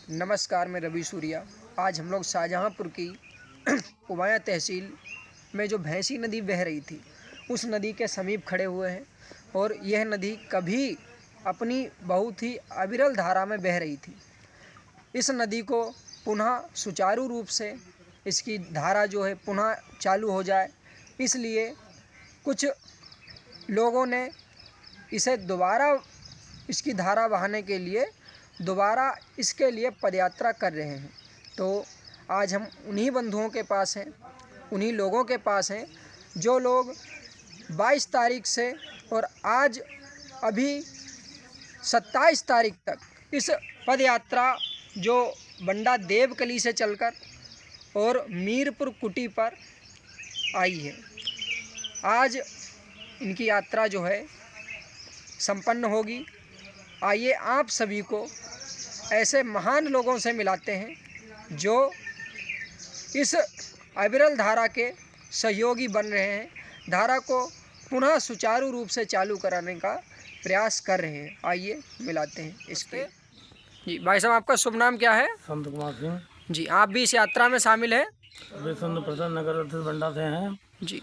नमस्कार, मैं रवि सूर्या। आज हम लोग शाहजहाँपुर की उमाया तहसील में जो भैंसी नदी बह रही थी, उस नदी के समीप खड़े हुए हैं और यह नदी कभी अपनी बहुत ही अविरल धारा में बह रही थी। इस नदी को पुनः सुचारू रूप से इसकी धारा जो है पुनः चालू हो जाए, इसलिए कुछ लोगों ने इसे दोबारा इसकी धारा बहाने के लिए दोबारा इसके लिए पदयात्रा कर रहे हैं। तो आज हम उन्हीं बंधुओं के पास हैं, उन्हीं लोगों के पास हैं जो लोग 22 तारीख से और आज अभी 27 तारीख तक इस पदयात्रा जो बंडा देवकली से चलकर और मीरपुर कुटी पर आई है, आज इनकी यात्रा जो है संपन्न होगी। आइए आप सभी को ऐसे महान लोगों से मिलाते हैं जो इस अविरल धारा के सहयोगी बन रहे हैं, धारा को पुनः सुचारू रूप से चालू कराने का प्रयास कर रहे हैं। आइए मिलाते हैं इसके। जी भाई साहब, आपका शुभ नाम क्या है? संत कुमार सिंह। जी, आप भी इस यात्रा में शामिल हैं? वे संत प्रसन्न नगर बंडा से हैं जी।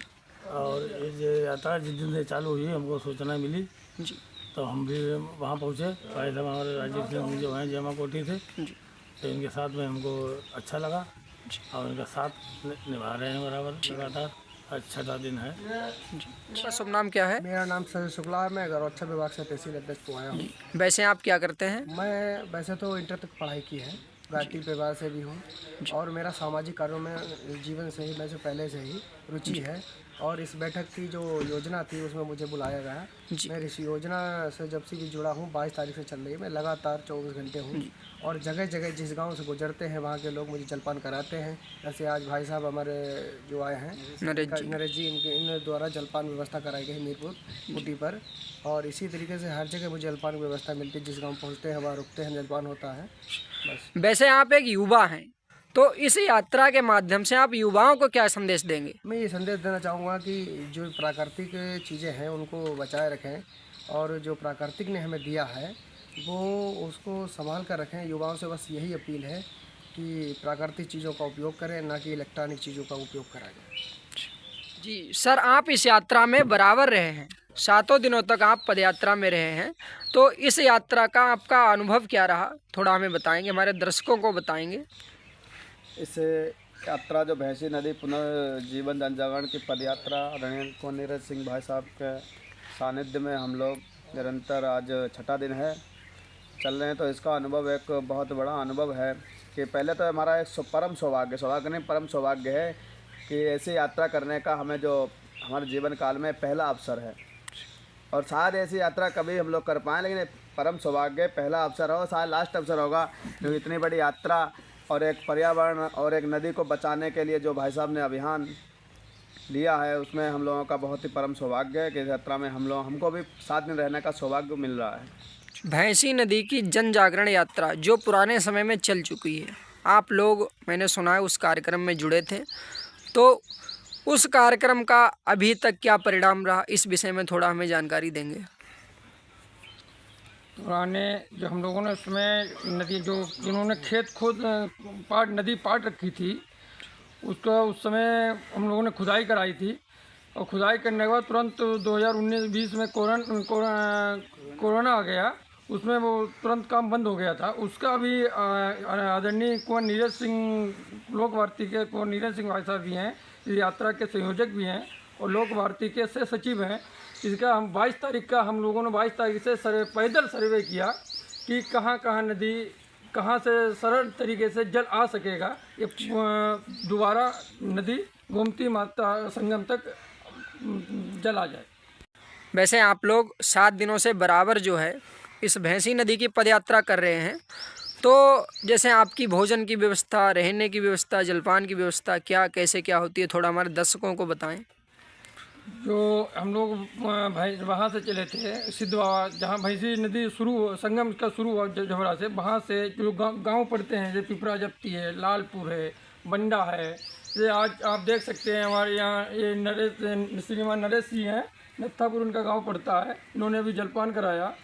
और ये यात्रा जिस दिन से चालू हुई हमको सूचना मिली जी। तो हम भी वहाँ पहुँचे। भाई साहब हमारे राजीव सिंह जो हैं जमा कोठी से, जी। तो इनके साथ में हमको अच्छा लगा और इनका साथ निभा रहे हैं बराबर लगातार। अच्छा दिन है। जी। शुभ नाम क्या है? मेरा नाम संजय शुक्ला है। मैं गौरक्षा विभाग से तहसील अध्यक्ष को आया हूँ। वैसे आप क्या करते हैं? मैं वैसे तो इंटर तक पढ़ाई की है, गायत्री परिवार से भी हूँ और मेरा सामाजिक कार्यों में जीवन से ही वैसे पहले से ही रुचि है। और इस बैठक की जो योजना थी उसमें मुझे बुलाया गया। मैं इस योजना से जब से भी जुड़ा हूँ, 22 तारीख से चल रही है। मैं लगातार 24 घंटे हूँ और जगह जगह जिस गांव से गुजरते हैं वहाँ के लोग मुझे जलपान कराते हैं। जैसे आज भाई साहब हमारे जो आए हैं नरेश जी, इन द्वारा जलपान व्यवस्था कराई गई मीरपुर कुटी पर। और इसी तरीके से हर जगह मुझे जलपान की व्यवस्था मिलती है। जिस गाँव पहुँचते हैं वहाँ रुकते हैं, जलपान होता है। बस। वैसे आप एक युवा हैं, तो इस यात्रा के माध्यम से आप युवाओं को क्या संदेश देंगे? मैं ये संदेश देना चाहूँगा कि जो प्राकृतिक चीज़ें हैं उनको बचाए रखें और जो प्राकृतिक ने हमें दिया है वो उसको संभाल कर रखें। युवाओं से बस यही अपील है कि प्राकृतिक चीज़ों का उपयोग करें, ना कि इलेक्ट्रॉनिक चीज़ों का उपयोग करा जाए। जी सर, आप इस यात्रा में बराबर रहे हैं, 7 दिनों तक आप पदयात्रा में रहे हैं, तो इस यात्रा का आपका अनुभव क्या रहा, थोड़ा हमें बताएंगे, हमारे दर्शकों को बताएंगे। इस यात्रा जो भैंसी नदी पुनर्जीवन जनजागरण की पदयात्रा रणेंद्र नीरज सिंह भाई साहब के सानिध्य में हम लोग निरंतर आज 6ठा दिन है चल रहे हैं। तो इसका अनुभव एक बहुत बड़ा अनुभव है कि पहले तो हमारा एक परम सौभाग्य है कि ऐसी यात्रा करने का हमें जो हमारे जीवन काल में पहला अवसर है। और शायद ऐसी यात्रा कभी हम लोग कर पाएँ, लेकिन परम सौभाग्य पहला अवसर हो, शायद लास्ट अवसर होगा। क्योंकि इतनी बड़ी यात्रा और एक पर्यावरण और एक नदी को बचाने के लिए जो भाई साहब ने अभियान लिया है, उसमें हम लोगों का बहुत ही परम सौभाग्य है कि इस यात्रा में हमको भी 7 दिन रहने का सौभाग्य मिल रहा है। भैंसी नदी की जन जागरण यात्रा जो पुराने समय में चल चुकी है, आप लोग मैंने सुना है उस कार्यक्रम में जुड़े थे, तो उस कार्यक्रम का अभी तक क्या परिणाम रहा, इस विषय में थोड़ा हमें जानकारी देंगे। पुराने जो हम लोगों ने उसमें नदी जो जिन्होंने खेत नदी पाट रखी थी उसका उस समय हम लोगों ने खुदाई कराई थी। और खुदाई करने के बाद तुरंत 2019-20 में कोरोना आ गया, उसमें वो तुरंत काम बंद हो गया था। उसका भी आदरणीय कुंवर नीरज सिंह लोक भारती के कुंवर नीरज सिंह भाई साहब भी हैं, इस यात्रा के संयोजक भी हैं और लोक भारती के से सचिव हैं। इसका हम 22 तारीख का हम लोगों ने 22 तारीख से पैदल सर्वे किया कि कहाँ कहाँ नदी कहाँ से सरल तरीके से जल आ सकेगा, ये दोबारा नदी गोमती माता संगम तक जल आ जाए। वैसे आप लोग 7 दिनों से बराबर जो है इस भैंसी नदी की पदयात्रा कर रहे हैं, तो जैसे आपकी भोजन की व्यवस्था, रहने की व्यवस्था, जलपान की व्यवस्था क्या कैसे क्या होती है, थोड़ा हमारे दर्शकों को बताएं। जो हम लोग वहाँ से चले थे सिद्धवा, जहाँ भैंसी नदी संगम का शुरू हुआ झवरा से, वहाँ से जो गांव पड़ते हैं जैसे पिपरा जप्ती है, लालपुर है, बंडा है। ये आज आप देख सकते हैं हमारे यहाँ ये श्रीमान नरेश जी हैं, नत्थापुर उनका गांव पड़ता है। इन्होंने भी जलपान कराया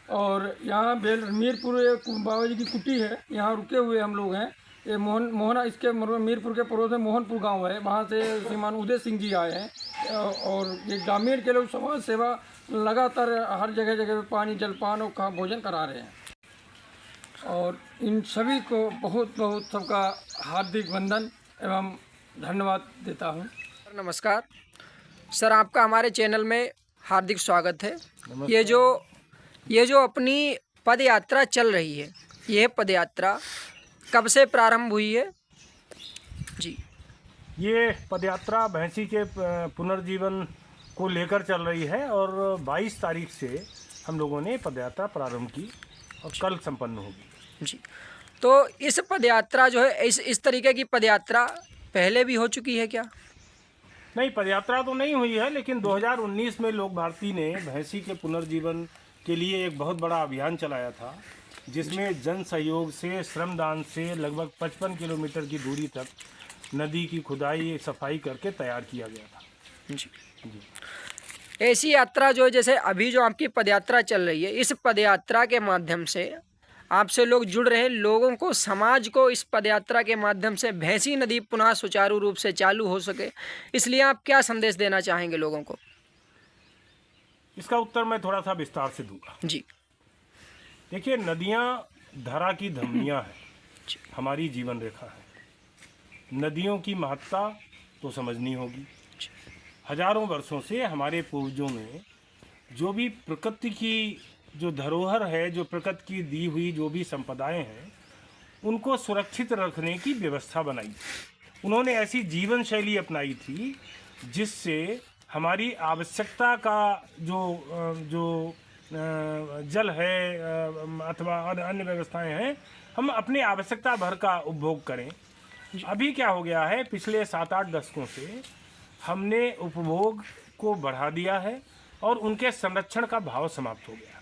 और यहाँ मीरपुर एक बाबा जी की कुटी है, यहाँ रुके हुए हम लोग हैं। ये मोहना इसके मीरपुर के पड़ोस में मोहनपुर गांव है, वहाँ से श्रीमान उदय सिंह जी आए हैं। और ये ग्रामीण के लोग समाज सेवा लगातार हर जगह जगह पानी जलपान और भोजन करा रहे हैं। और इन सभी को बहुत बहुत सबका हार्दिक वंदन एवं धन्यवाद देता हूँ। नमस्कार सर, आपका हमारे चैनल में हार्दिक स्वागत है। ये जो अपनी पद यात्रा चल रही है, यह पद यात्रा कब से प्रारंभ हुई है जी? ये पदयात्रा भैंसी के पुनर्जीवन को लेकर चल रही है और 22 तारीख से हम लोगों ने पदयात्रा प्रारंभ की और कल संपन्न होगी जी। तो इस पदयात्रा जो है, इस तरीके की पदयात्रा पहले भी हो चुकी है क्या? नहीं, पदयात्रा तो नहीं हुई है, लेकिन 2019 में लोक भारती ने भैंसी के पुनर्जीवन के लिए एक बहुत बड़ा अभियान चलाया था, जिसमें जन सहयोग से, श्रमदान से लगभग 55 किलोमीटर की दूरी तक नदी की खुदाई सफाई करके तैयार किया गया था जी। ऐसी यात्रा जो जैसे अभी जो आपकी पदयात्रा चल रही है, इस पदयात्रा के माध्यम से आपसे लोग जुड़ रहे हैं, लोगों को, समाज को इस पदयात्रा के माध्यम से भैंसी नदी पुनः सुचारू रूप से चालू हो सके, इसलिए आप क्या संदेश देना चाहेंगे लोगों को? इसका उत्तर मैं थोड़ा सा विस्तार से दूंगा जी। देखिए, नदियाँ धरा की धमनियाँ हैं, हमारी जीवन रेखा है। नदियों की महत्ता तो समझनी होगी। हजारों वर्षों से हमारे पूर्वजों ने जो भी प्रकृति की जो धरोहर है, जो प्रकृति की दी हुई जो भी संपदाएं हैं, उनको सुरक्षित रखने की व्यवस्था बनाई। उन्होंने ऐसी जीवन शैली अपनाई थी जिससे हमारी आवश्यकता का जो जल है अथवा अन्य व्यवस्थाएं हैं, हम अपनी आवश्यकता भर का उपभोग करें। अभी क्या हो गया है, पिछले 7-8 दशकों से हमने उपभोग को बढ़ा दिया है और उनके संरक्षण का भाव समाप्त हो गया।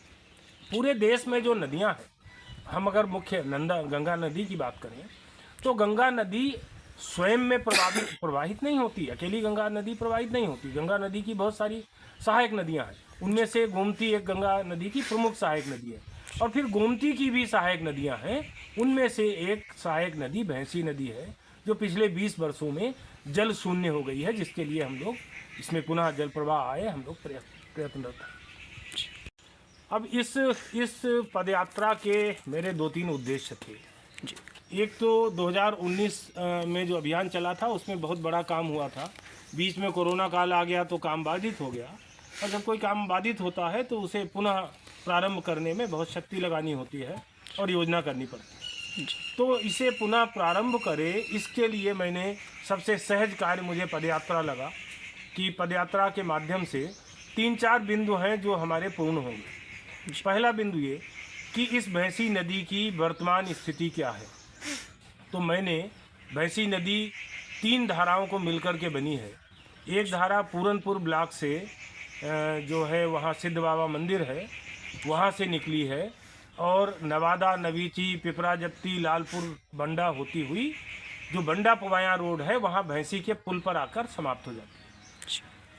पूरे देश में जो नदियां हैं, हम अगर मुख्य गंगा नदी की बात करें तो गंगा नदी स्वयं में प्रवाहित नहीं होती, अकेली गंगा नदी प्रवाहित नहीं होती। गंगा नदी की बहुत सारी सहायक नदियां हैं, उनमें से गोमती एक गंगा नदी की प्रमुख सहायक नदी है, और फिर गोमती की भी सहायक नदियां हैं। उनमें से एक सहायक नदी भैंसी नदी है, जो पिछले 20 वर्षों में जल शून्य हो गई है, जिसके लिए हम लोग इसमें पुनः जल प्रवाह आए, हम लोग प्रयत्नरत हैं। अब इस पदयात्रा के मेरे 2-3 उद्देश्य थे। एक तो 2019 में जो अभियान चला था उसमें बहुत बड़ा काम हुआ था। बीच में कोरोना काल आ गया तो काम बाधित हो गया, और जब कोई काम बाधित होता है तो उसे पुनः प्रारंभ करने में बहुत शक्ति लगानी होती है और योजना करनी पड़ती है। तो इसे पुनः प्रारंभ करे, इसके लिए मैंने सबसे सहज कार्य मुझे पदयात्रा लगा कि पदयात्रा के माध्यम से 3-4 बिंदु हैं जो हमारे पूर्ण होंगे। पहला बिंदु ये कि इस भैंसी नदी की वर्तमान स्थिति क्या है। तो मैंने भैंसी नदी 3 धाराओं को मिलकर के बनी है। एक धारा पूरनपुर ब्लॉक से जो है वहाँ सिद्ध बाबा मंदिर है, वहाँ से निकली है, और नवादा, नवीची, पिपरा जप्ती, लालपुर, बंडा होती हुई जो बंडा पवाया रोड है, वहाँ भैंसी के पुल पर आकर समाप्त हो जाती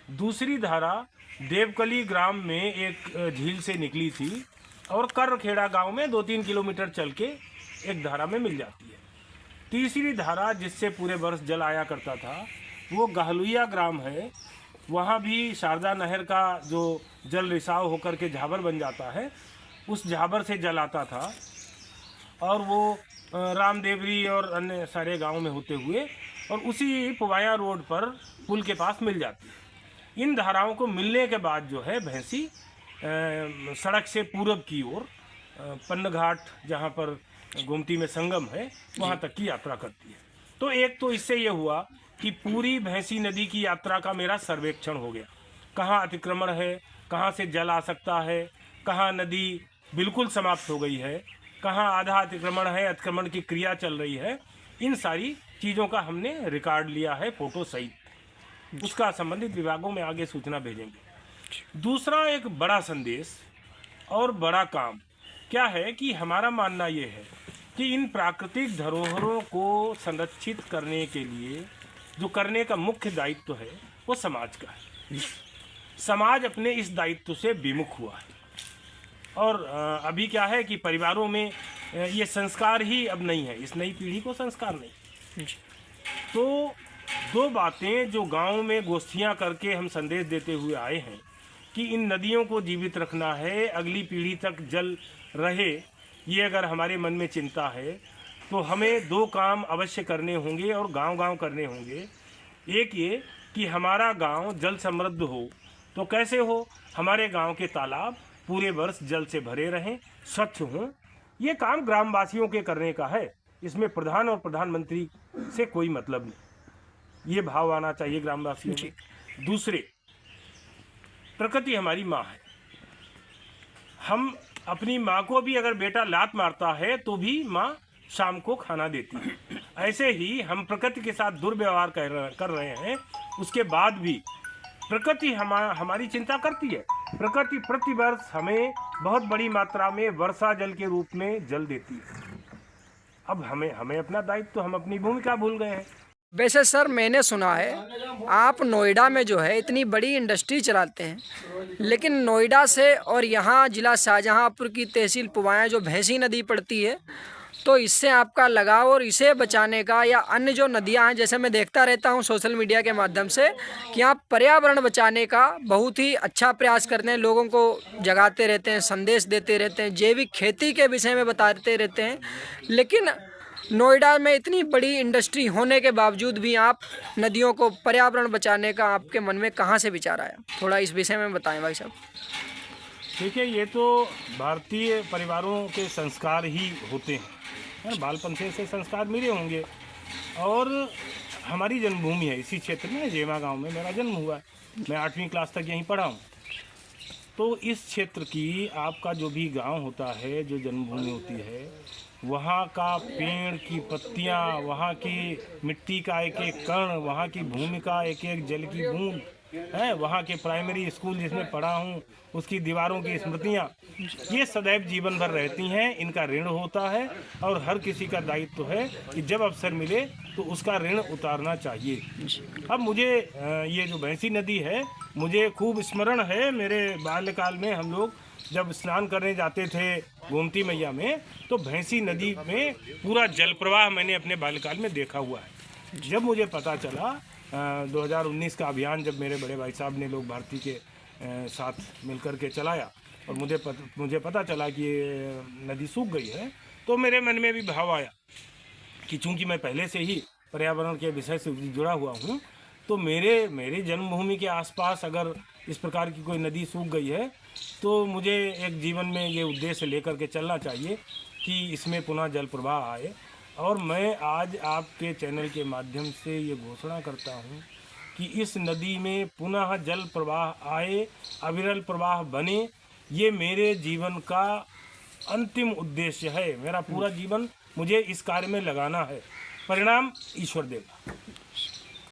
है। दूसरी धारा देवकली ग्राम में एक झील से निकली थी और करखेड़ा गांव में 2-3 किलोमीटर चल के एक धारा में मिल जाती है। तीसरी धारा जिससे पूरे वर्ष जल आया करता था वो गहलुइया ग्राम है, वहाँ भी शारदा नहर का जो जल रिसाव होकर के झाबर बन जाता है, उस झाबर से जल आता था और वो रामदेवरी और अन्य सारे गांव में होते हुए और उसी पवाया रोड पर पुल के पास मिल जाती है। इन धाराओं को मिलने के बाद जो है भैंसी सड़क से पूरब की ओर पन्न घाट, जहाँ पर गोमती में संगम है, वहाँ तक की यात्रा करती है। तो एक तो इससे ये हुआ कि पूरी भैंसी नदी की यात्रा का मेरा सर्वेक्षण हो गया। कहाँ अतिक्रमण है, कहाँ से जल आ सकता है, कहाँ नदी बिल्कुल समाप्त हो गई है, कहाँ आधा अतिक्रमण है, अतिक्रमण की क्रिया चल रही है। इन सारी चीज़ों का हमने रिकॉर्ड लिया है फोटो सहित। उसका संबंधित विभागों में आगे सूचना भेजेंगे। दूसरा एक बड़ा संदेश और बड़ा काम क्या है कि हमारा मानना ये है कि इन प्राकृतिक धरोहरों को संरक्षित करने के लिए जो करने का मुख्य दायित्व है वो समाज का है। समाज अपने इस दायित्व से विमुख हुआ है। और अभी क्या है कि परिवारों में ये संस्कार ही अब नहीं है, इस नई पीढ़ी को संस्कार नहीं। तो दो बातें जो गांव में गोष्ठियां करके हम संदेश देते हुए आए हैं कि इन नदियों को जीवित रखना है, अगली पीढ़ी तक जल रहे, ये अगर हमारे मन में चिंता है तो हमें दो काम अवश्य करने होंगे और गांव-गांव करने होंगे। एक ये कि हमारा गांव जल समृद्ध हो, तो कैसे हो? हमारे गांव के तालाब पूरे वर्ष जल से भरे रहें, स्वच्छ हों। ये काम ग्रामवासियों के करने का है, इसमें प्रधान और प्रधानमंत्री से कोई मतलब नहीं। ये भाव आना चाहिए ग्रामवासियों में। दूसरे, प्रकृति हमारी माँ है। हम अपनी माँ को भी अगर बेटा लात मारता है तो भी माँ शाम को खाना देती है। ऐसे ही हम प्रकृति के साथ दुर्व्यवहार कर रहे हैं, उसके बाद भी प्रकृति हमारी चिंता करती है। प्रकृति प्रतिवर्ष हमें बहुत बड़ी मात्रा में वर्षा जल के रूप में जल देती है। अब हमें अपना दायित्व, तो हम अपनी भूमिका भूल गए हैं। वैसे सर मैंने सुना है आप नोएडा में जो है इतनी बड़ी इंडस्ट्री चलाते हैं, लेकिन नोएडा से और यहाँ जिला शाहजहाँपुर की तहसील पुवाया जो भैंसी नदी पड़ती है, तो इससे आपका लगाव और इसे बचाने का या अन्य जो नदियाँ हैं, जैसे मैं देखता रहता हूँ सोशल मीडिया के माध्यम से कि आप पर्यावरण बचाने का बहुत ही अच्छा प्रयास करते हैं, लोगों को जगाते रहते हैं, संदेश देते रहते हैं, जैविक खेती के विषय में बताते रहते हैं। लेकिन नोएडा में इतनी बड़ी इंडस्ट्री होने के बावजूद भी आप नदियों को पर्यावरण बचाने का आपके मन में कहाँ से विचार आया? थोड़ा इस विषय में बताएं भाई साहब। देखिए, ये तो भारतीय परिवारों के संस्कार ही होते हैं, बालपन से ऐसे संस्कार मिले होंगे। और हमारी जन्मभूमि है इसी क्षेत्र में, जेमा गांव में मेरा जन्म हुआ है। मैं 8वीं क्लास तक यहीं पढ़ा हूँ। तो इस क्षेत्र की आपका जो भी गांव होता है, जो जन्मभूमि होती है, वहाँ का पेड़ की पत्तियाँ, वहाँ की मिट्टी का एक एक कण, वहाँ की भूमि का एक एक जल की बूंद है, वहाँ के प्राइमरी स्कूल जिसमें पढ़ा हूँ उसकी दीवारों की स्मृतियाँ, ये सदैव जीवन भर रहती हैं। इनका ऋण होता है और हर किसी का दायित्व है कि जब अवसर मिले तो उसका ऋण उतारना चाहिए। अब मुझे ये जो भैंसी नदी है, मुझे खूब स्मरण है। मेरे बाल्यकाल में हम लोग जब स्नान करने जाते थे गोमती मैया में, तो भैंसी नदी में पूरा जल प्रवाह मैंने अपने बाल्यकाल में देखा हुआ है। जब मुझे पता चला 2019 का अभियान जब मेरे बड़े भाई साहब ने लोक भारती के साथ मिलकर के चलाया और मुझे पता चला कि ये नदी सूख गई है, तो मेरे मन में भी भाव आया कि चूंकि मैं पहले से ही पर्यावरण के विषय से जुड़ा हुआ हूँ, तो मेरी जन्मभूमि के आसपास अगर इस प्रकार की कोई नदी सूख गई है तो मुझे एक जीवन में ये उद्देश्य लेकर के चलना चाहिए कि इसमें पुनः जल प्रवाह आए। और मैं आज आपके चैनल के माध्यम से ये घोषणा करता हूँ कि इस नदी में पुनः जल प्रवाह आए, अविरल प्रवाह बने। ये मेरे जीवन का अंतिम उद्देश्य है। मेरा पूरा जीवन मुझे इस कार्य में लगाना है, परिणाम ईश्वर देगा।